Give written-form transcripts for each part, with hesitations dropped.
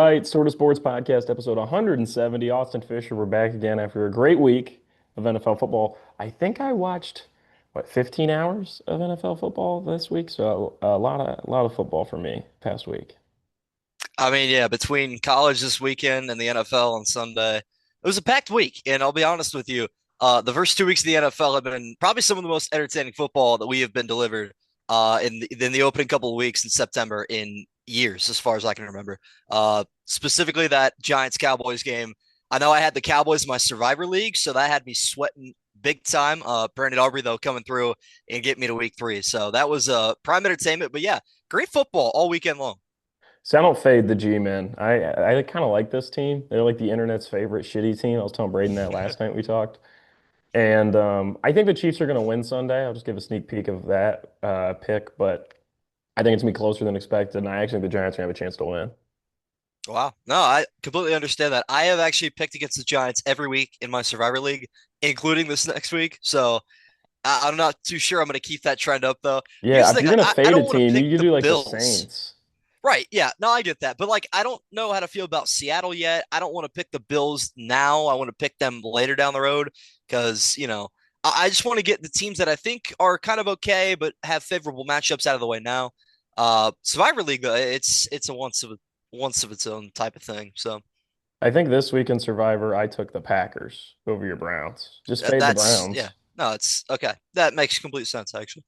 right, Sort of Sports Podcast, episode 170. Austin Fisher, we're back again after a great week of NFL football. I think I watched 15 hours of NFL football this week, so a lot of football for me past week. I mean, yeah, between college this weekend and the NFL on Sunday, it was a packed week. And I'll be honest with you, the first 2 weeks of the NFL have been probably some of the most entertaining football that we have been delivered in the opening couple of weeks in September in years, as far as I can remember. Specifically that Giants Cowboys game. I know I had the Cowboys in my Survivor League, so that had me sweating big time. Brandon Aubrey though coming through and get me to week 3, so that was prime entertainment. But yeah, great football all weekend long. So I don't fade the G, man. I kind of like this team. They're like the internet's favorite shitty team. I was telling Braden that last night we talked. And I think the Chiefs are going to win Sunday. I'll just give a sneak peek of that pick, but I think it's going to be closer than expected, and I actually think the Giants are going to have a chance to win. Wow. No, I completely understand that. I have actually picked against the Giants every week in my Survivor League, including this next week. So I'm not too sure I'm going to keep that trend up, though. Yeah, Here's the if thing, you're like, gonna I fade a don't want to team, pick you could the do like the Bills. Saints. Right. Yeah. No, I get that. But like, I don't know how to feel about Seattle yet. I don't want to pick the Bills now. I want to pick them later down the road because, I just want to get the teams that I think are kind of okay, but have favorable matchups out of the way now. Survivor League, it's a once of its own type of thing. So I think this week in Survivor, I took the Packers over your Browns. Just fade the that's yeah. Browns. No, it's okay. That makes complete sense, actually.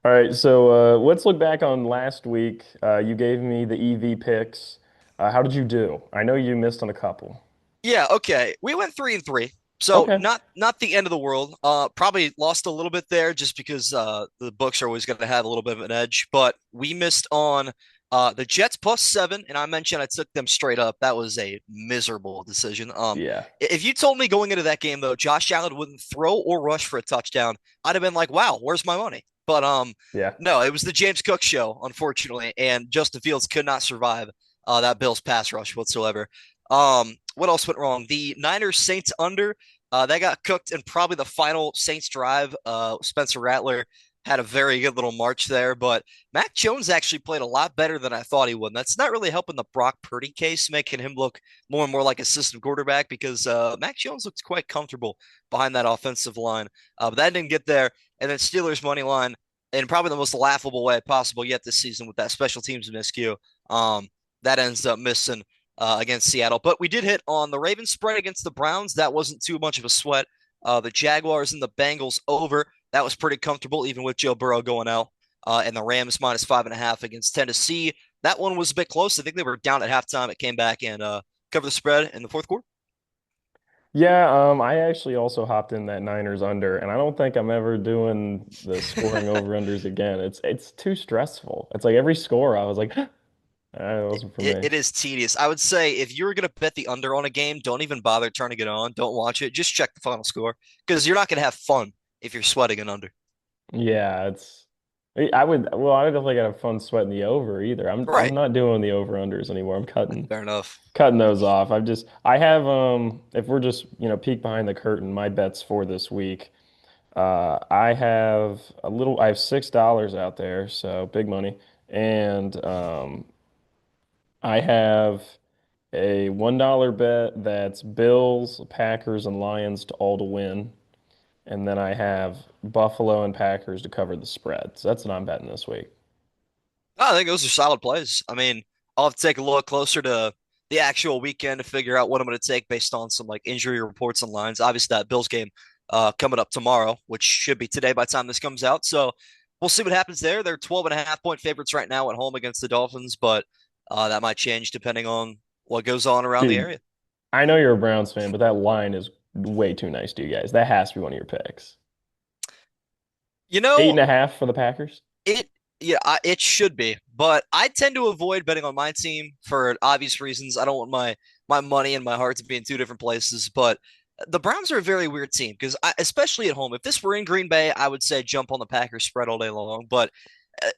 All right, so let's look back on last week. You gave me the EV picks. How did you do? I know you missed on a couple. Yeah, okay. We went 3-3. So Okay. not the end of the world. Probably lost a little bit there just because the books are always going to have a little bit of an edge. But we missed on the Jets +7, and I mentioned I took them straight up. That was a miserable decision. Yeah. If you told me going into that game though, Josh Allen wouldn't throw or rush for a touchdown, I'd have been like, "Wow, where's my money?" But Yeah. no, it was the James Cook show, unfortunately, and Justin Fields could not survive that Bills pass rush whatsoever. What else went wrong? The Niners Saints under that got cooked in probably the final Saints drive. Spencer Rattler had a very good little march there, but Mac Jones actually played a lot better than I thought he would. And that's not really helping the Brock Purdy case, making him look more and more like a system quarterback because Mac Jones looked quite comfortable behind that offensive line. But that didn't get there. And then Steelers money line in probably the most laughable way possible yet this season with that special teams miscue. That ends up missing against Seattle. But we did hit on the Ravens spread against the Browns. That wasn't too much of a sweat. The Jaguars and the Bengals over. That was pretty comfortable, even with Joe Burrow going out. And the Rams -5.5 against Tennessee. That one was a bit close. I think they were down at halftime. It came back and covered the spread in the fourth quarter. Yeah, I actually also hopped in that Niners under, and I don't think I'm ever doing the scoring over-unders again. It's too stressful. It's like every score I was like, that wasn't for It, me. it is tedious. I would say if you were going to bet the under on a game, don't even bother turning it on. Don't watch it. Just check the final score because you're not going to have fun if you're sweating an under. Yeah, I don't think I have fun sweating the over either. I'm Right. not doing the over-unders anymore. I'm cutting Fair enough. cutting those off. I have if we're just, peek behind the curtain, my bets for this week. I have $6 out there, so big money. And I have a $1 bet that's Bills, Packers, and Lions to all to win. And then I have Buffalo and Packers to cover the spread. So that's what I'm betting this week. I think those are solid plays. I mean, I'll have to take a look closer to the actual weekend to figure out what I'm going to take based on some like injury reports and lines. Obviously, that Bills game coming up tomorrow, which should be today by the time this comes out. So we'll see what happens there. They're 12.5 point favorites right now at home against the Dolphins, but that might change depending on what goes on around the Dude, area. I know you're a Browns fan, but that line is way too nice to you guys. That has to be one of your picks. You Eight know, and a half for the Packers. It yeah, it should be, but I tend to avoid betting on my team for obvious reasons. I don't want my money and my heart to be in two different places. But the Browns are a very weird team because especially at home. If this were in Green Bay, I would say jump on the Packers spread all day long. But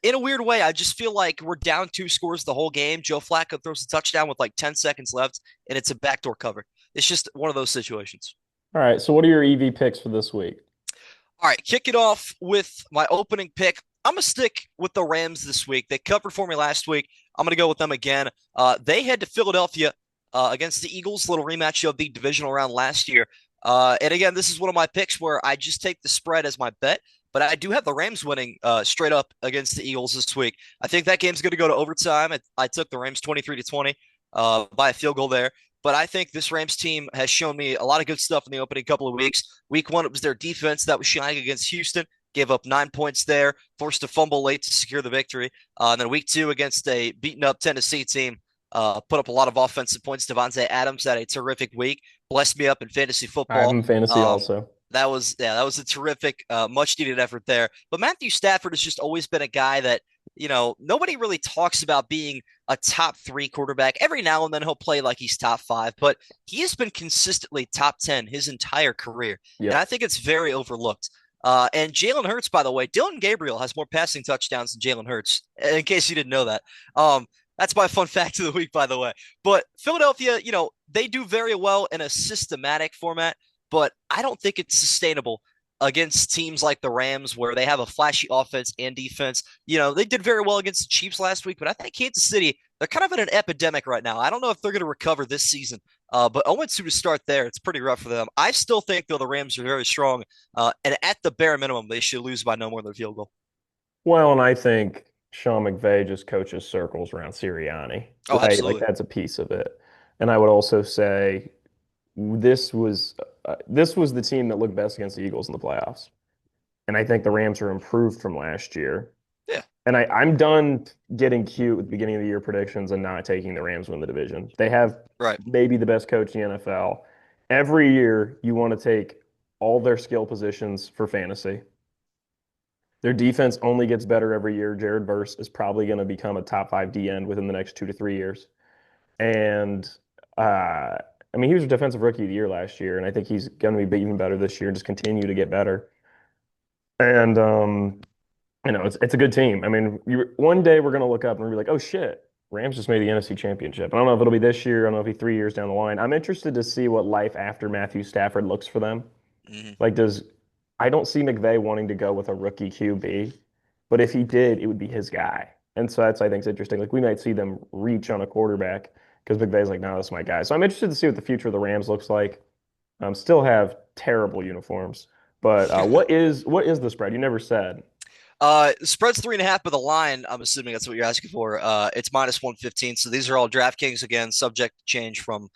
in a weird way, I just feel like we're down 2 scores the whole game. Joe Flacco throws a touchdown with like 10 seconds left, and it's a backdoor cover. It's just one of those situations. All right, so what are your EV picks for this week? All right, kick it off with my opening pick. I'm gonna stick with the Rams this week. They covered for me last week. I'm gonna go with them again. They head to Philadelphia against the Eagles, little rematch of the divisional round last year. And again, this is one of my picks where I just take the spread as my bet, but I do have the Rams winning straight up against the Eagles this week. I think that game's going to go to overtime. I took the Rams 23-20 by a field goal there. But I think this Rams team has shown me a lot of good stuff in the opening couple of weeks. Week one, it was their defense that was shining against Houston, gave up 9 points there, forced a fumble late to secure the victory. And then week two against a beaten up Tennessee team, put up a lot of offensive points. Devontae Adams had a terrific week, blessed me up in fantasy I have football. him fantasy Um, also. that was a terrific, much needed effort there. But Matthew Stafford has just always been a guy that nobody really talks about being a top three quarterback. Every now and then he'll play like he's top five, but he has been consistently top 10 his entire career. And I Yep. think it's very overlooked. And Jalen Hurts, by the way, Dylan Gabriel has more passing touchdowns than Jalen Hurts, in case you didn't know that. That's my fun fact of the week, by the way. But Philadelphia, they do very well in a systematic format, but I don't think it's sustainable against teams like the Rams where they have a flashy offense and defense. They did very well against the Chiefs last week, but I think Kansas City, they're kind of in an epidemic right now. I don't know if they're going to recover this season. But 0-2 to start there, it's pretty rough for them. I still think, though, the Rams are very strong. And at the bare minimum, they should lose by no more than a field goal. Well, and I think Sean McVay just coaches circles around Sirianni. Oh, Like absolutely. that's a piece of it. And I would also say this was the team that looked best against the Eagles in the playoffs. And I think the Rams are improved from last year. Yeah, And I'm done getting cute with beginning of the year predictions and not taking the Rams win the division. They have right. maybe the best coach in the NFL. Every year you want to take all their skill positions for fantasy. Their defense only gets better every year. Jared Verse is probably going to become a top five D end within the next 2 to 3 years. And I mean, he was a defensive rookie of the year last year, and I think he's going to be even better this year and just continue to get better. And it's a good team. I mean, one day we're going to look up and we'll be like, oh shit, Rams just made the NFC Championship. I don't know if it'll be this year. I don't know if it'll be 3 years down the line. I'm interested to see what life after Matthew Stafford looks for them. Hmm. Like, I don't see McVay wanting to go with a rookie QB, but if he did, it would be his guy. And so I think is interesting. Like we might see them reach on a quarterback because McVay's like, no, that's my guy. So I'm interested to see what the future of the Rams looks like. Still have terrible uniforms, but what is the spread? You never said. Spread's 3.5, but the line, I'm assuming that's what you're asking for. It's minus 115. So these are all DraftKings again, subject to change from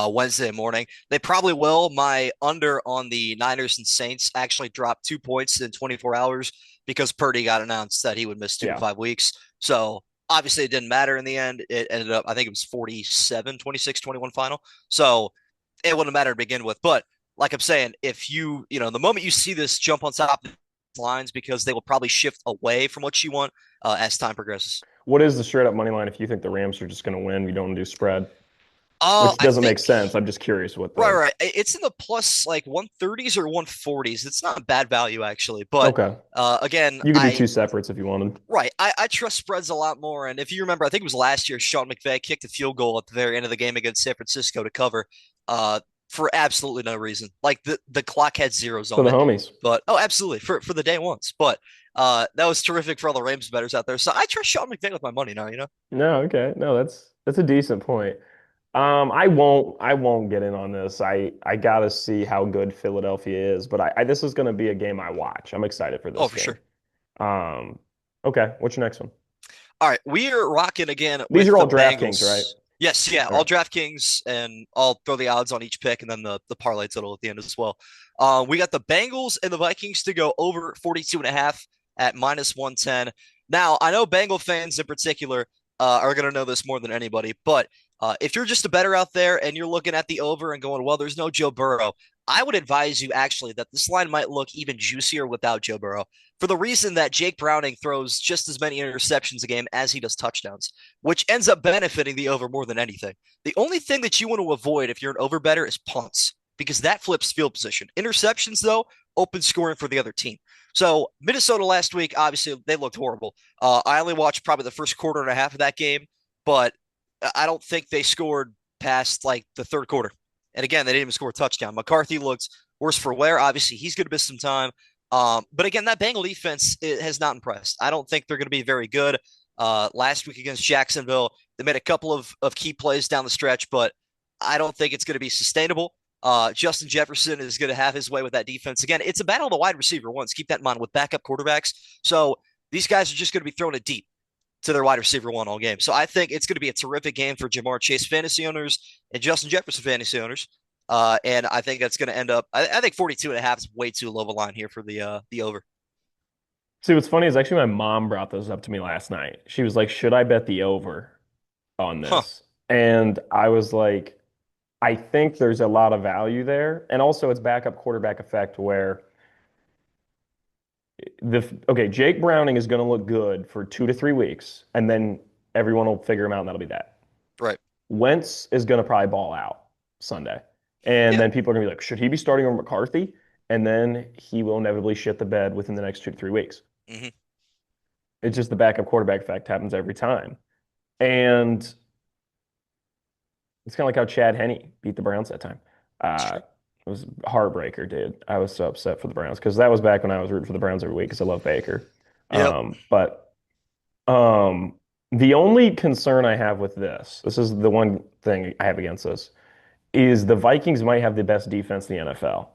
Wednesday morning. They probably will. My under on the Niners and Saints actually dropped 2 points in 24 hours because Purdy got announced that he would miss two to Yeah. 5 weeks. So obviously it didn't matter in the end. It ended up, I think it was 47, 26, 21 final. So it wouldn't matter to begin with. But like I'm saying, if the moment you see this jump on top of lines because they will probably shift away from what you want as time progresses. What is the straight up money line if you think the Rams are just going to win? We don't do spread, which I doesn't make think sense. I'm just curious what right, the. right. It's in the plus like 130s or 140s. It's not bad value actually, but Okay. again, You could do I two separates if you wanted. right, I trust spreads a lot more. And if you remember, I think it was last year, Sean McVay kicked a field goal at the very end of the game against San Francisco to cover, uh, for absolutely no reason. Like the clock had zeros For on the it, homies. but oh, absolutely for the day ones. But that was terrific for all the Rams bettors out there. So I trust Sean McVay with my money now. No, okay. No, that's a decent point. I won't get in on this. I gotta see how good Philadelphia is, but this is gonna be a game I watch. I'm excited for Oh, this for game. sure. Um, okay, what's your next one? All right, we are rocking again These with are the all DraftKings, right? Bengals. Yes, yeah, all Okay. DraftKings, and I'll throw the odds on each pick and then the parlay total at the end as well. We got the Bengals and the Vikings to go over 42 and a half at minus 110. Now, I know Bengal fans in particular are going to know this more than anybody, but if you're just a better out there and you're looking at the over and going, well, there's no Joe Burrow, I would advise you actually that this line might look even juicier without Joe Burrow for the reason that Jake Browning throws just as many interceptions a game as he does touchdowns, which ends up benefiting the over more than anything. The only thing that you want to avoid if you're an over better is punts because that flips field position. Interceptions, though, open scoring for the other team. So Minnesota last week, obviously, they looked horrible. I only watched probably the first quarter and a half of that game, but I don't think they scored past like the third quarter. And again, they didn't even score a touchdown. McCarthy looked worse for wear. Obviously, he's going to miss some time. But again, that Bengal defense has not impressed. I don't think they're going to be very good. Last week against Jacksonville, they made a couple of key plays down the stretch, but I don't think it's going to be sustainable. Justin Jefferson is going to have his way with that defense. Again, it's a battle of the wide receiver ones. Keep that in mind with backup quarterbacks. So these guys are just going to be throwing it deep to their wide receiver one all game. So I think it's going to be a terrific game for Jamar Chase fantasy owners and Justin Jefferson fantasy owners. And I think that's going to end up, I think 42 and a half is way too low of a line here for the over. See, what's funny is actually my mom brought this up to me last night. She was like, "Should I bet the over on Huh. this?" And I was like, "I think there's a lot of value there, and also it's backup quarterback effect where Jake Browning is going to look good for 2 to 3 weeks, and then everyone will figure him out, and that'll be that. Right. Wentz is going to probably ball out Sunday, and Yeah. then people are going to be like, should he be starting over McCarthy?" And then he will inevitably shit the bed within the next 2 to 3 weeks. Hmm. It's just the backup quarterback effect happens every time. And it's kind of like how Chad Henne beat the Browns that time. Uh, Sure. it was a heartbreaker, dude. I was so upset for the Browns because that was back when I was rooting for the Browns every week because I love Baker. Yep. But um, the only concern I have with this is the one thing I have against this, is the Vikings might have the best defense in the NFL.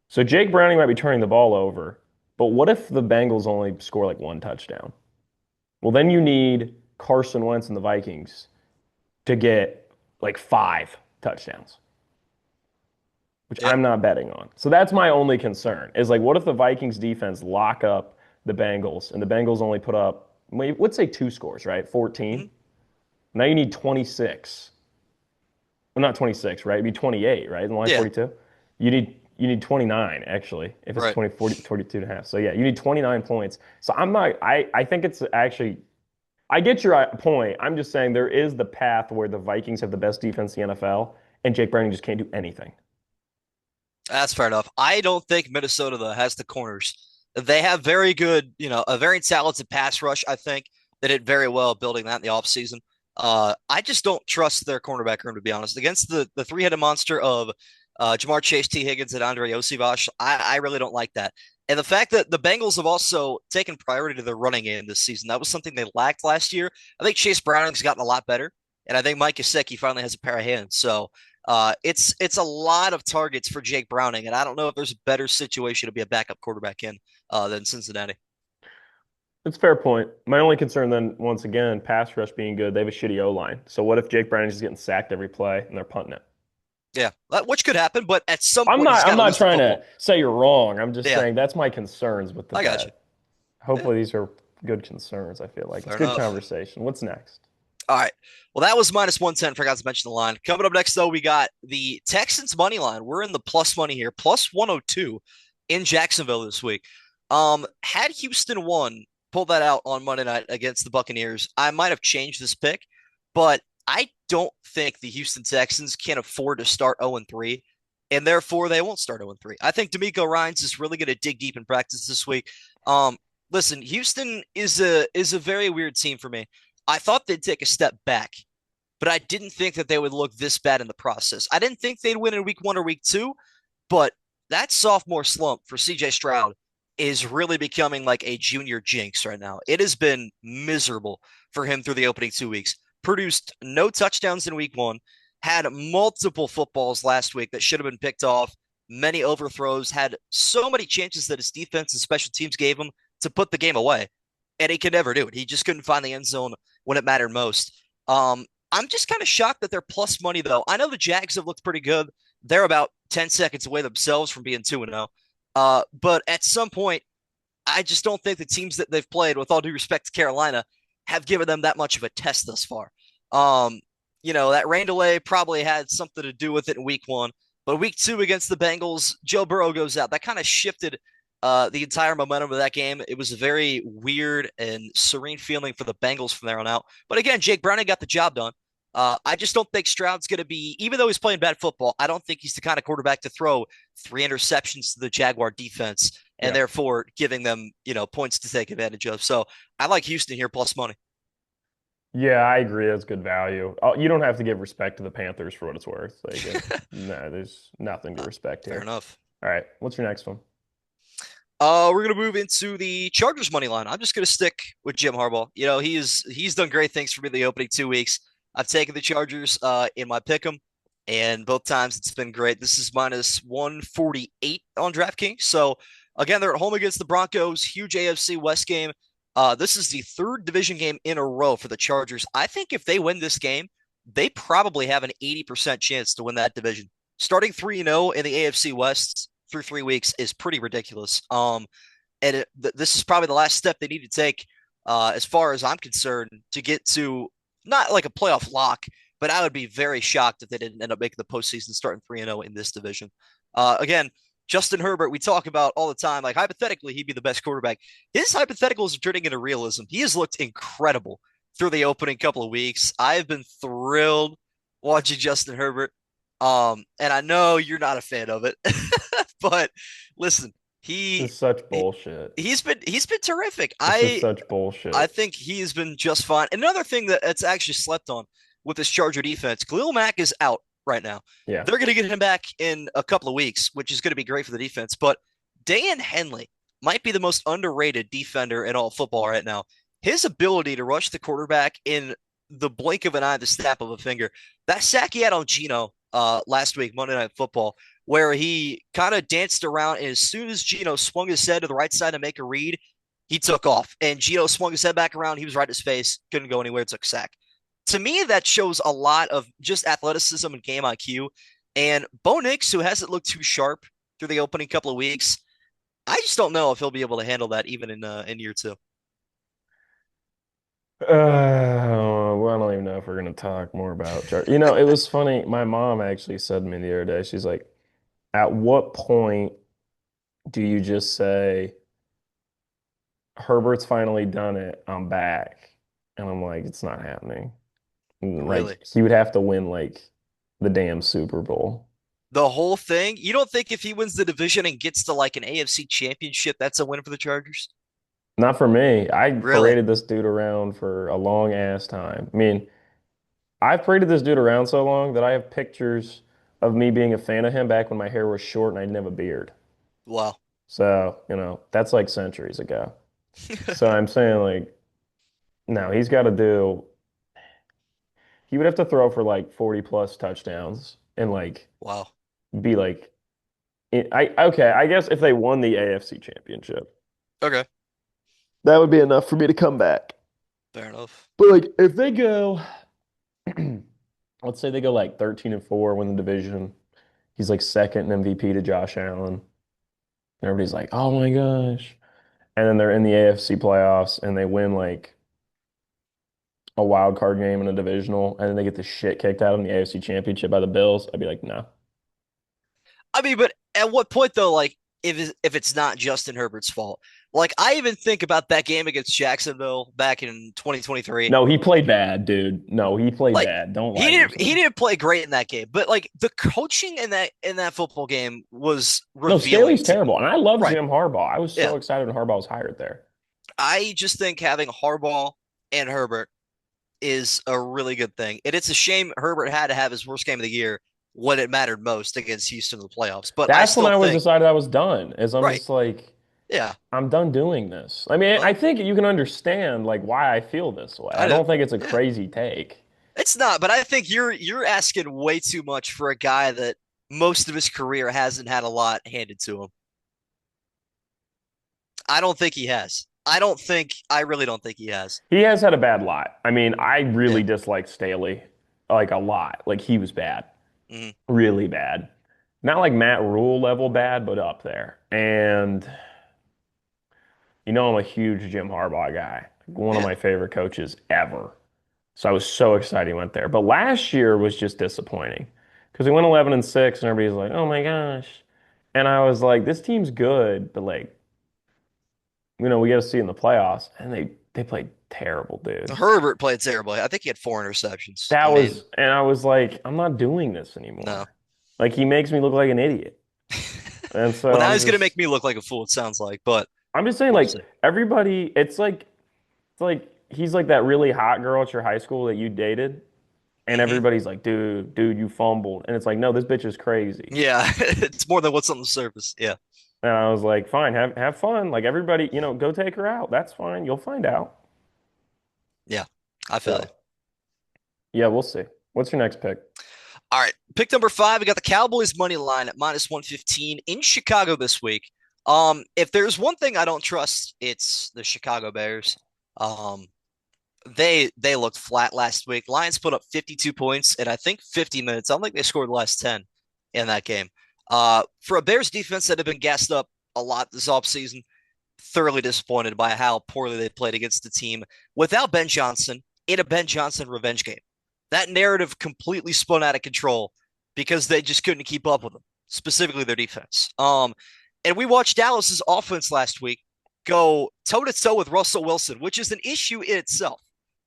So Jake Browning might be turning the ball over, but what if the Bengals only score like one touchdown? Well, then you need Carson Wentz and the Vikings to get like 5 touchdowns, which Yep. I'm not betting on. So that's my only concern is like, what if the Vikings defense lock up the Bengals and the Bengals only put up, let's say 2 scores, right? Hmm. 14. Now you need 26. Well, not 26, right? It'd be 28, right? In line Yeah. 42. You need 29 actually if it's Right. 20, 40, 42 and a half. So yeah, you need 29 points. So I think it's actually I get your point. I'm just saying there is the path where the Vikings have the best defense in the NFL and Jake Browning just can't do anything. That's fair enough. I don't think Minnesota though has the corners. They have very good, a very talented pass rush. I think they did very well building that in the offseason. I just don't trust their cornerback room to be honest. Against the three-headed monster of Jamar Chase, T. Higgins, and Andre Osivas, I really don't like that. And the fact that the Bengals have also taken priority to their running game this season, that was something they lacked last year. I think Chase Browning's gotten a lot better, and I think Mike Gesicki finally has a pair of hands. So it's a lot of targets for Jake Browning, and I don't know if there's a better situation to be a backup quarterback in than Cincinnati. It's a fair point. My only concern then, once again, pass rush being good, they have a shitty O line. So what if Jake Browning's just getting sacked every play and they're punting it? Yeah, which could happen, but at some I'm point he's not got I'm to not lose the trying to football. say you're wrong. I'm just Yeah, saying that's my concerns with the I got you. bet. Yeah, Hopefully these are good concerns, I feel like. It's fair good enough. conversation. What's next? All right. Well, that was minus 110. Forgot to mention the line. Coming up next, though, we got the Texans money line. We're in the plus money here, plus 102 in Jacksonville this week. Had Houston won, pulled that out on Monday night against the Buccaneers, I might have changed this pick, but I don't think the Houston Texans can afford to start 0-3, and therefore they won't start 0-3. I think D'Amico Ryans is really going to dig deep in practice this week. Um, Listen, Houston is a very weird team for me. I thought they'd take a step back, but I didn't think that they would look this bad in the process. I didn't think they'd win in week one or week two, but that sophomore slump for CJ Stroud is really becoming like a junior jinx right now. It has been miserable for him through the opening 2 weeks. Produced no touchdowns in week one, had multiple footballs last week that should have been picked off, many overthrows, had so many chances that his defense and special teams gave him to put the game away. And he could never do it. He just couldn't find the end zone when it mattered most. I'm just kind of shocked that they're plus money, though. I know the Jags have looked pretty good. They're about 10 seconds away themselves from being 2-0. But at some point, I just don't think the teams that they've played, with all due respect to Carolina, have given them that much of a test thus far. Um, that rain delay probably had something to do with it in week one. But week two against the Bengals, Joe Burrow goes out. That kind of shifted the entire momentum of that game. It was a very weird and serene feeling for the Bengals from there on out. But again, Jake Browning got the job done. I just don't think Stroud's going to be, even though he's playing bad football, I don't think he's the kind of quarterback to throw 3 interceptions to the Jaguar defense and Yeah. therefore giving them, points to take advantage of. So I like Houston here plus money. Yeah, I agree. That's good value. You don't have to give respect to the Panthers for what it's worth. No, there's nothing to respect Fair here. enough. All right, what's your next one? We're gonna move into the Chargers money line. I'm just gonna stick with Jim Harbaugh. He's done great things for me the opening 2 weeks. I've taken the Chargers in my pick'em, and both times it's been great. This is minus 148 on DraftKings. So again, they're at home against the Broncos. Huge AFC West game. This is the third division game in a row for the Chargers. I think if they win this game, they probably have an 80% chance to win that division. Starting 3-0 in the AFC West through 3 weeks is pretty ridiculous. This is probably the last step they need to take, as far as I'm concerned, to get to not like a playoff lock, but I would be very shocked if they didn't end up making the postseason starting 3-0 in this division. Again, Justin Herbert, we talk about all the time, like hypothetically, he'd be the best quarterback. His hypotheticals are turning into realism. He has looked incredible through the opening couple of weeks. I've been thrilled watching Justin Herbert. And I know you're not a fan of it, but listen, This he, is such he bullshit. he's been terrific. This is such I bullshit. think he has been just fine. Another thing that's actually slept on with this Charger defense, Khalil Mack is out right now. Yeah. They're going to get him back in a couple of weeks, which is going to be great for the defense. But Dan Henley might be the most underrated defender in all football right now. His ability to rush the quarterback in the blink of an eye, the snap of a finger. That sack he had on Gino last week, Monday Night Football, where he kind of danced around, and as soon as Gino swung his head to the right side to make a read, he took off. And Gino swung his head back around. He was right in his face, couldn't go anywhere, took a sack. To me, that shows a lot of just athleticism and game IQ. And Bo Nix, who hasn't looked too sharp through the opening couple of weeks, I just don't know if he'll be able to handle that even in year two. Well, I don't even know if we're gonna talk more about chart. It was funny. My mom actually said to me the other day, she's like, "At what point do you just say Herbert's finally done it? I'm back." And I'm like, "It's not happening." Really. Like he would have to win like the damn Super Bowl. The whole thing, you don't think if he wins the division and gets to like an AFC championship, that's a win for the Chargers? Not for me. I Really? paraded this dude around for a long ass time. I mean, I've paraded this dude around so long that I have pictures of me being a fan of him back when my hair was short and I didn't have a beard. Wow. So, that's like centuries ago. So I'm saying like, no, he would have to throw for like 40 plus touchdowns and like Wow. be like, okay, I guess if they won the AFC championship, Okay. that would be enough for me to come back. Fair enough. But like if they go, let's say they go like 13-4, win the division, he's like second in MVP to Josh Allen. And everybody's like, oh my gosh. And then they're in the AFC playoffs and they win like a wild card game in a divisional, and then they get the shit kicked out in the AFC championship by the Bills. I'd be like, no. I mean, but at what point though, like if it's not Justin Herbert's fault? Like I even think about that game against Jacksonville back in 2023. No, he played bad, dude. No, he played Like bad. Don't he lie to didn't he yourself. didn't play great in that game, but like the coaching in that football game was No, revealing Staley's to me. terrible. And I love Right. Jim Harbaugh. I was Yeah. so excited when Harbaugh was hired there. I just think having Harbaugh and Herbert is a really good thing. And it's a shame Herbert had to have his worst game of the year when it mattered most against Houston in the playoffs. But I That's when still I was think, decided I was done, as I'm right. just like, Yeah. I'm done doing this. I mean, I Well, think you can understand like why I feel this way. I I do. don't think it's a Yeah. crazy take. It's not, but I think you're asking way too much for a guy that most of his career hasn't had a lot handed to him. I don't think he has. I really don't think he has. He has had a bad lot. I mean, I Yeah. really dislike Staley like a lot. Like he was bad. Mhm. Really bad. Not like Matt Rule level bad, but up there. And I'm a huge Jim Harbaugh guy, one of Yeah. my favorite coaches ever. So I was so excited he went there. But last year was just disappointing because he went 11-6, and everybody's like, "Oh my gosh!" And I was like, "This team's good, but like, we got to see in the playoffs." And they played terrible, dude. Herbert played terribly. I think he had 4 interceptions. I That mean, was, and I was like, "I'm not doing this no. anymore." Like he makes me look like an idiot. And Well, so now he's gonna make me look like a fool, it sounds like, but I'm just saying, we'll like see. everybody, it's like he's like that really hot girl at your high school that you dated, and Hmm. everybody's like, dude, you fumbled, and it's like, no, this bitch is crazy. Yeah, it's more than what's on the surface. Yeah. And I was like, fine, have fun. Like everybody, go take her out. That's fine. You'll find out. Yeah, I feel you. So yeah, we'll see. What's your next pick? All right, pick number five. We got the Cowboys money line at minus 115 in Chicago this week. If there's one thing I don't trust, it's the Chicago Bears. Um, they looked flat last week. Lions put up 52 points in I think 50 minutes. I don't think they scored the last 10 in that game. For a Bears defense that have been gassed up a lot this offseason, thoroughly disappointed by how poorly they played against the team without Ben Johnson in a Ben Johnson revenge game. That narrative completely spun out of control because they just couldn't keep up with them, specifically their defense. And we watched Dallas's offense last week go toe to toe with Russell Wilson, which is an issue in itself.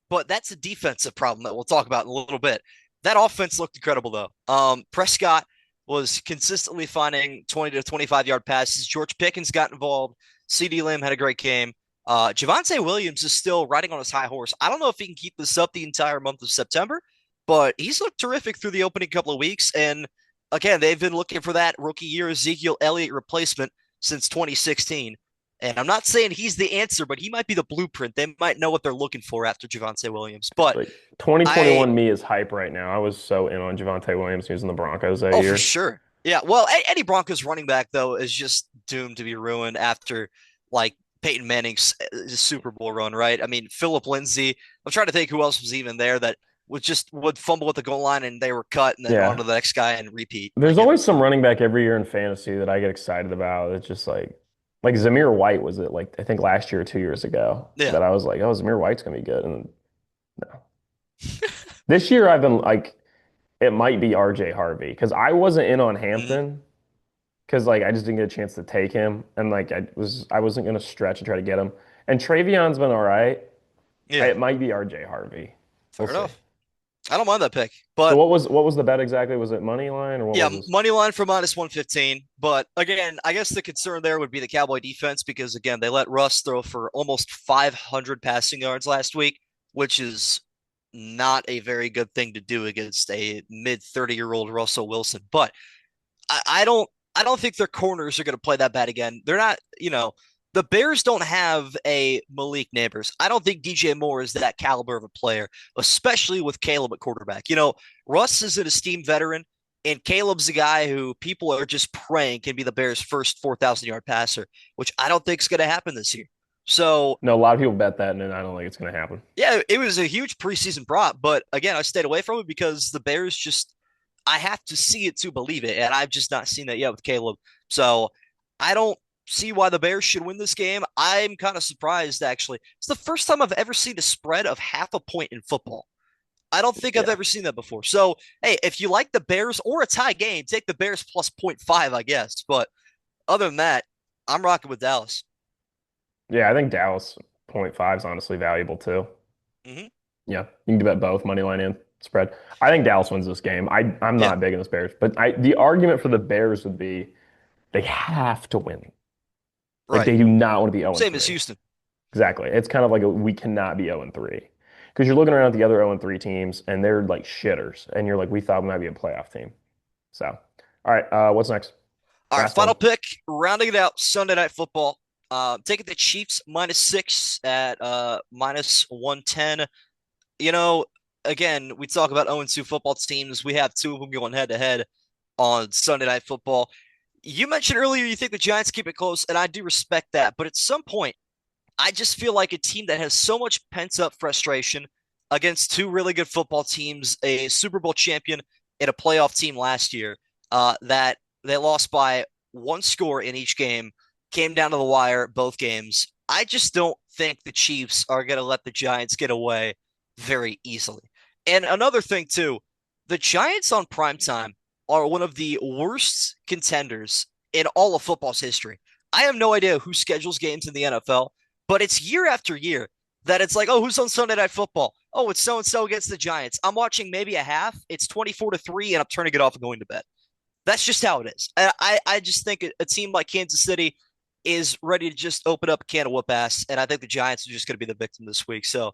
But that's a defensive problem that we'll talk about in a little bit. That offense looked incredible, though. Prescott was consistently finding 20 to 25-yard passes. George Pickens got involved. CD Lamb had a great game. Javonte Williams is still riding on his high horse. I don't know if he can keep this up the entire month of September, but he's looked terrific through the opening couple of weeks. And again, they've been looking for that rookie year Ezekiel Elliott replacement since 2016. And I'm not saying he's the answer, but he might be the blueprint. They might know what they're looking for after Javonte Williams. But Like I, 2021 me is hype right now. I was so in on Javonte Williams. He was in the Broncos that oh, for year. sure. Yeah. Well, Eddie Broncos running back, though, is just doomed to be ruined after like Peyton Manning's Super Bowl run, right? I mean, Philip Lindsay. I'm trying to think who else was even there that would fumble at the goal line and they were cut and then on Yeah. to the next guy and repeat. There's Like it always was, some running back every year in fantasy that I get excited about. It's just like Zamir White was it like I think last year or 2 years ago yeah. that I was like, oh, Zamir White's gonna be good. And no. This year I've been like it might be RJ Harvey because I wasn't in on Mhm. Hampton because like I just didn't get a chance to take him and like I wasn't gonna stretch and try to get him. And Travion's been all right. Yeah. It might be RJ Harvey. We'll Fair see. enough. I don't mind that pick, So but what was the bet exactly? Was it money line or what yeah, was this? money line for minus 115. But again, I guess the concern there would be the Cowboy defense because, again, they let Russ throw for almost 500 passing yards last week, which is not a very good thing to do against a mid 30-year-old Russell Wilson. But I don't think their corners are going to play that bad again. They're not, the Bears don't have a Malik Neighbors. I don't think DJ Moore is that caliber of a player, especially with Caleb at quarterback. Russ is an esteemed veteran, and Caleb's a guy who people are just praying can be the Bears' first 4,000-yard passer, which I don't think is going to happen this year. So No, a lot of people bet that, and I don't think it's going to happen. yeah, it was a huge preseason prop, but again, I stayed away from it because the Bears just I have to see it to believe it, and I've just not seen that yet with Caleb. So I don't see why the Bears should win this game. I'm kind of surprised actually. It's the first time I've ever seen a spread of half a point in football. I don't think I've Yeah. ever seen that before. So hey, if you like the Bears or a tie game, take the Bears plus point 0.5, I guess. But other than that, I'm rocking with Dallas. Yeah, I think Dallas .5 is honestly valuable too. Mm-hmm. Yeah, you can bet both money line and spread. I think Dallas wins this game. I'm Yeah, not big in this Bears, but the argument for the Bears would be they have to win. Like right. they do not want to be 0 and Same as 3. Houston. Exactly. It's kind of like we cannot be 0 and 3 because you're looking around at the other 0 and 3 teams and they're like shitters, and you're like we thought we might be a playoff team. So, all right, what's next? All right, Last one. final pick, rounding it out, Sunday Night Football. Taking the Chiefs -6 at -110. You know, again, we talk about 0-2 football teams. We have two of them going head to head on Sunday Night Football. You mentioned earlier you think the Giants keep it close, and I do respect that. But at some point, I just feel like a team that has so much pent up frustration against two really good football teams, a Super Bowl champion and a playoff team last year, that they lost by one score in each game, came down to the wire both games. I just don't think the Chiefs are going to let the Giants get away very easily. And another thing, too, the Giants on primetime are one of the worst contenders in all of football's history. I have no idea who schedules games in the NFL, but it's year after year that it's like, oh, who's on Sunday Night Football? Oh, it's so and so against the Giants. I'm watching maybe a half. It's 24-3, and I'm turning it off and going to bed. That's just how it is. I just think a team like Kansas City is ready to just open up a can of whoop ass, and I think the Giants are just going to be the victim this week. So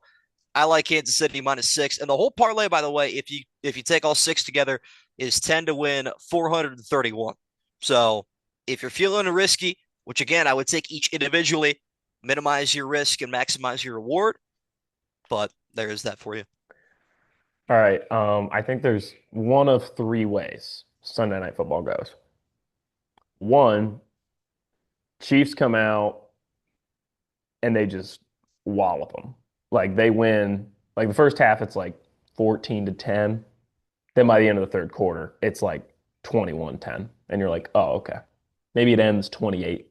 I like Kansas City -6, and the whole parlay, by the way, if you take all six together, is 10 to win 431. So if you're feeling risky, which again, I would take each individually, minimize your risk and maximize your reward. But there is that for you. All right. I think there's one of three ways Sunday night football goes. One, Chiefs come out and they just wallop them. Like they win, like the first half, it's like 14-10. Then by the end of the third quarter, it's like 21-10. And you're like, oh, okay. Maybe it ends 28-10,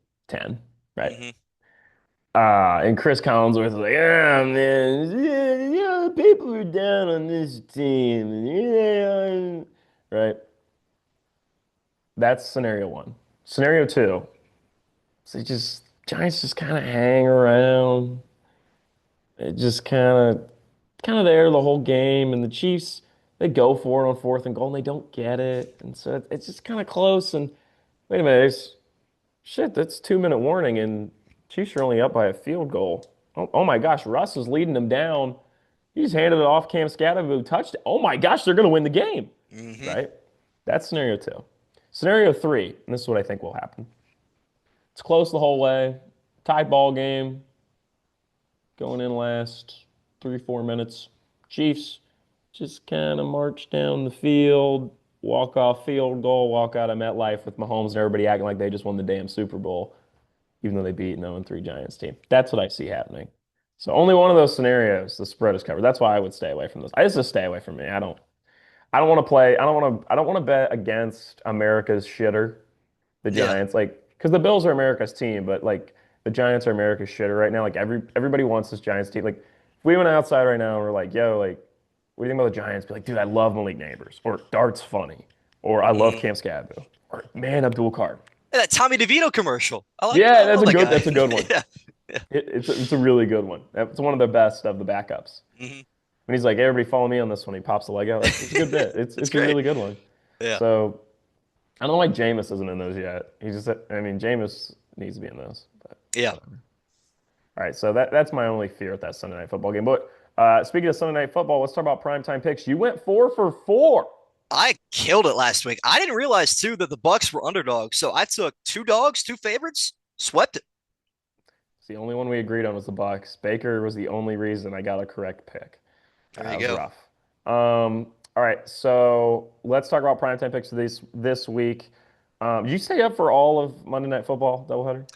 right? Mm-hmm. And Chris Collinsworth was like, yeah, man, yeah, people are down on this team. Yeah, right. That's scenario one. Scenario two, so just Giants just kind of hang around. It just kind of there the whole game, and the Chiefs they go for it on fourth and goal, and they don't get it, and so it's just kind of close. And wait a minute, shit, that's 2-minute warning, and Chiefs are only up by a field goal. Oh my gosh, Russ is leading them down. He just handed it off Cam Scatterbo touched. Oh my gosh, they're going to win the game, Mm-hmm. right? That's scenario two. Scenario three, and this is what I think will happen. It's close the whole way, tied ball game, going in last 3-4 minutes. Chiefs just kind of march down the field, walk off field goal, walk out of MetLife with Mahomes and everybody acting like they just won the damn Super Bowl, even though they beat an 0-3 Giants team. That's what I see happening. So only one of those scenarios, the spread is covered. That's why I would stay away from this. I just stay away from me. I don't want to play. I don't want to bet against America's shitter, the Yeah. Giants. Like, because the Bills are America's team, but like the Giants are America's shitter right now. Like everybody wants this Giants team. Like, if we went outside right now and we're like, yo, like, what do you think about the Giants? Be like, dude, I love Malik Neighbors, or Dart's funny, or I love Mm-hmm. Cam Scadville, or man, Abdul Card. Yeah, that Tommy DeVito commercial. Yeah, I love that guy. that's a good one. Yeah. Yeah. It's a really good one. It's one of the best of the backups. Mm-hmm. When he's like, hey, everybody follow me on this one, he pops the leg out. It's a good bit. It's It's a great. really good one. Yeah. So I don't like Jameis isn't in those yet. He just, I mean, Jameis needs to be in those. But Yeah. whatever. All right, so that's my only fear with that Sunday night football game. But speaking of Sunday night football, let's talk about primetime picks. You went 4 for 4. I killed it last week. I didn't realize too that the Bucks were underdogs. So I took two dogs, two favorites, swept it. It's the only one we agreed on was the Bucks. Baker was the only reason I got a correct pick. There you It was go. rough. All right, so let's talk about primetime picks this week. Did you stay up for all of Monday Night Football doubleheader?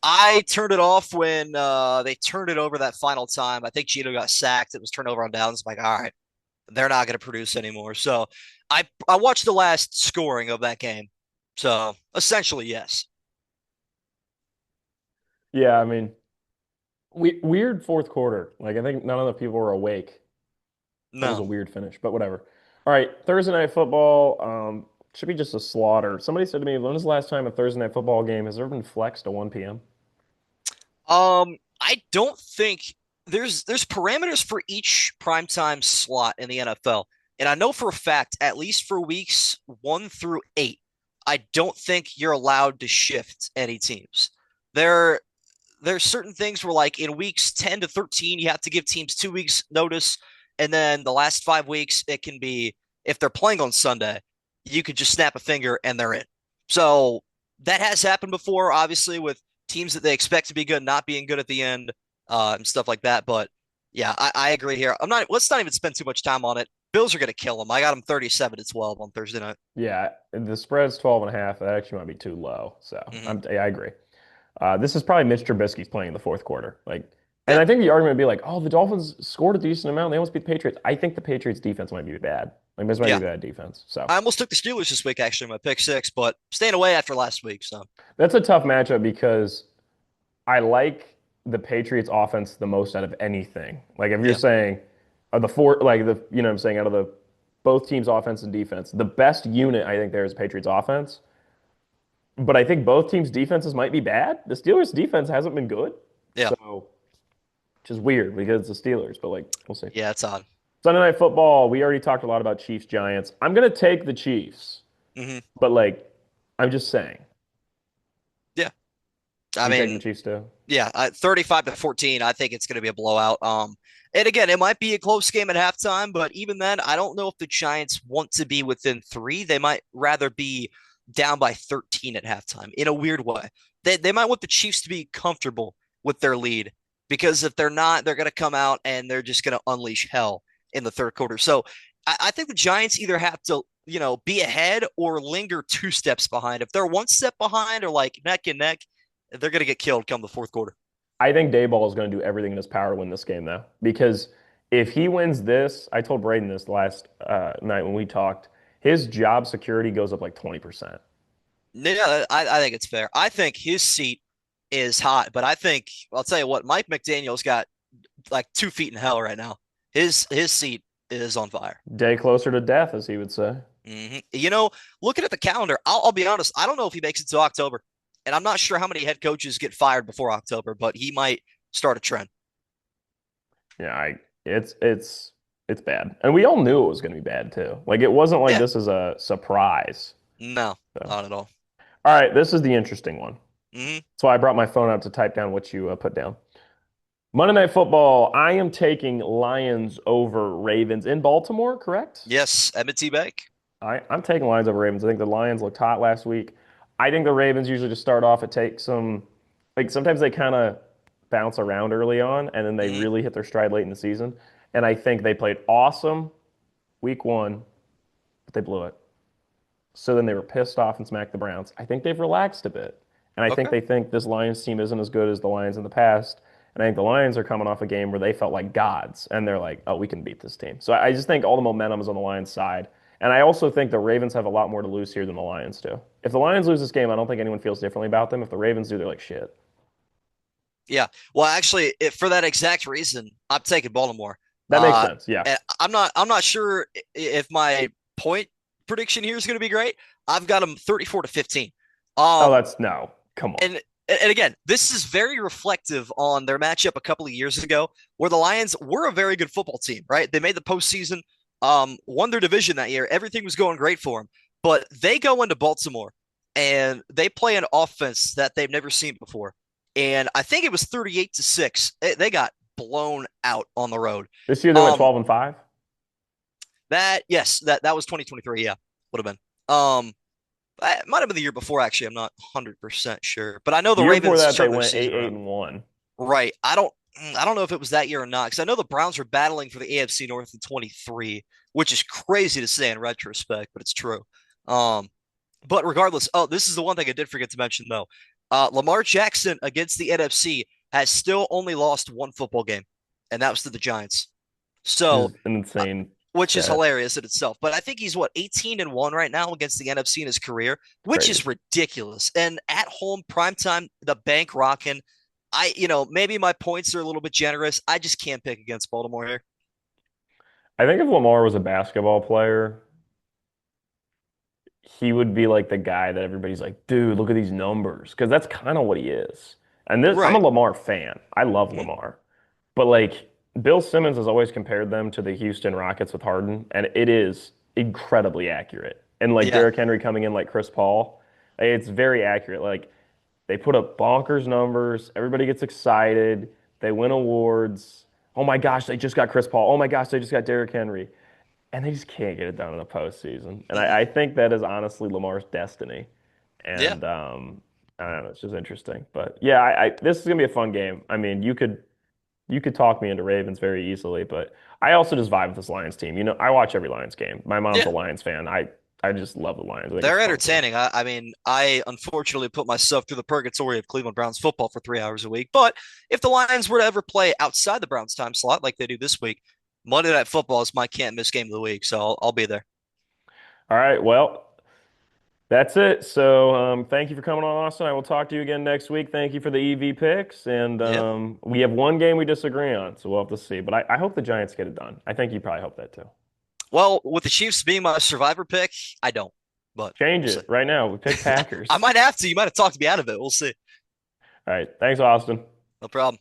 I turned it off when they turned it over that final time. I think Gino got sacked. It was turned over on downs. I'm like, all right, they're not going to produce anymore. So I watched the last scoring of that game. So essentially, yes. Yeah, I mean, weird fourth quarter. Like I think none of the people were awake. That was a No. weird finish, but whatever. All right, Thursday night football should be just a slaughter. Somebody said to me, "When was the last time a Thursday night football game has ever been flexed to 1 p.m.?" I don't think there's parameters for each primetime slot in the NFL. And I know for a fact, at least for weeks 1 through 8, I don't think you're allowed to shift any teams. There there's certain things where like in weeks 10 to 13 you have to give teams 2 weeks notice, and then the last 5 weeks it can be if they're playing on Sunday you could just snap a finger and they're in. So that has happened before, obviously, with teams that they expect to be good not being good at the end, and stuff like that. But yeah, I agree here. I'm not let's not even spend too much time on it. Bills are going to kill them. I got them 37-12 on Thursday night. Yeah, the spread's 12 and a half. That actually might be too low. So Mm-hmm. yeah, I agree. This is probably Mitch Trubisky's playing in the fourth quarter. Like, and Yeah. I think the argument would be like, oh, the Dolphins scored a decent amount. They almost beat the Patriots. I think the Patriots defense might be bad. Like, this might be Yeah. bad defense. So I almost took the Steelers this week, actually, in my pick six, but staying away after last week. So that's a tough matchup because I like the Patriots offense the most out of anything. Like if you're yeah. saying the four, like the you know what I'm saying out of the both teams' offense and defense, the best unit I think there is Patriots offense. But I think both teams' defenses might be bad. The Steelers' defense hasn't been good, Yeah. so which is weird because it's the Steelers. But like we'll see. Yeah, it's odd. Sunday Night Football. We already talked a lot about Chiefs Giants. I'm gonna take the Chiefs, Mm-hmm. but like I'm just saying, Yeah. I you taking the mean, Chiefs too? yeah, 35-14. I think it's going to be a blowout. And again, it might be a close game at halftime, but even then, I don't know if the Giants want to be within three. They might rather be down by 13 at halftime in a weird way. They might want the Chiefs to be comfortable with their lead because if they're not, they're going to come out and they're just going to unleash hell in the third quarter. So I think the Giants either have to, be ahead or linger 2 steps behind. If they're 1 step behind or like neck and neck, they're going to get killed come the fourth quarter. I think Dayball is going to do everything in his power to win this game, though, because if he wins this, I told Braden this last night when we talked, his job security goes up like 20%. Yeah, I think it's fair. I think his seat is hot, but I think I'll tell you what, Mike McDaniel's got like 2 feet in hell right now. His seat is on fire. Day closer to death, as he would say. Looking at the calendar, I'll be honest. I don't know if he makes it to October, and I'm not sure how many head coaches get fired before October, but he might start a trend. Yeah, it's bad, and we all knew it was going to be bad too. Like it wasn't like Yeah, this is a surprise. no, So, not at all. all right, this is the interesting one. hmm So I brought my phone out to type down what you put down. Monday Night Football. I am taking Lions over Ravens in Baltimore. Correct? Yes, Emmett Bank. I'm taking Lions over Ravens. I think the Lions looked hot last week. I think the Ravens usually just start off. It takes some, like sometimes they kind of bounce around early on, and then they hmm really hit their stride late in the season. And I think they played awesome week one, but they blew it. So then they were pissed off and smacked the Browns. I think they've relaxed a bit. And I think Okay. they think this Lions team isn't as good as the Lions in the past. And I think the Lions are coming off a game where they felt like gods. And they're like, oh, we can beat this team. So I just think all the momentum is on the Lions side. And I also think the Ravens have a lot more to lose here than the Lions do. If the Lions lose this game, I don't think anyone feels differently about them. If the Ravens do, they're like shit. Yeah. Well, actually, for that exact reason, I'm taking Baltimore. That makes sense. Yeah. And I'm not sure if my point prediction here is going to be great. I've got them 34 to 15. Oh, Um, that's no. Come on. and again, this is very reflective on their matchup a couple of years ago, where the Lions were a very good football team, right? They made the postseason, won their division that year. Everything was going great for them, but they go into Baltimore and they play an offense that they've never seen before. And I think it was 38-6. They got blown out on the road. This year they went Um, 12-5. yes, that was 2023. Yeah, would have been. It might have been the year before. Actually, I'm not 100% sure, but I know The the year before Ravens that they turned their went season 8-8 around. and 1. Right. I don't know if it was that year or not because I know the Browns were battling for the AFC North in 23, which is crazy to say in retrospect, but it's true. Um, but regardless, oh, this is the one thing I did forget to mention though. Lamar Jackson against the NFC has still only lost one football game, and that was to the Giants. So, Is an uh, insane which is stat. hilarious in itself. But I think he's what 18-1 right now against the NFC in his career, which Crazy. is ridiculous. And at home, primetime, the bank rocking. Maybe my points are a little bit generous. I just can't pick against Baltimore here. I think if Lamar was a basketball player, he would be like the guy that everybody's like, dude, look at these numbers. Because that's kind of what he is. And this, I'm a Right. Lamar fan. I love Mhm. Lamar. But like Bill Simmons has always compared them to the Houston Rockets with Harden, and it is incredibly accurate. And like Yeah. Derrick Henry coming in like Chris Paul, it's very accurate. Like they put up bonkers numbers. Everybody gets excited. They win awards. Oh my gosh, they just got Chris Paul. Oh my gosh, they just got Derrick Henry. And they just can't get it done in the postseason. And hmm I think that is honestly Lamar's destiny. Yeah. And I don't know, it's just interesting. But yeah, this is gonna be a fun game. I mean, you could talk me into Ravens very easily, but I also just vibe with this Lions team. I watch every Lions game. My mom's Yeah. a Lions fan. I just love the Lions. I think it's They're a fun team. entertaining. I mean, I unfortunately put myself through the purgatory of Cleveland Browns football for 3 hours a week. But if the Lions were to ever play outside the Browns time slot like they do this week, Monday Night Football is my can't miss game of the week. So I'll be there. All right, well, that's it. So thank you for coming on, Austin. I will talk to you again next week. Thank you for the EV picks. And Yeah. we have one game we disagree on, so we'll have to see. But I hope the Giants get it done. I think you probably hope that too. Well, with the Chiefs being my survivor pick, I don't. But Change we'll see. it right now. We pick I Packers. might have to. You might have talked me out of it. We'll see. All right. Thanks, Austin. No problem.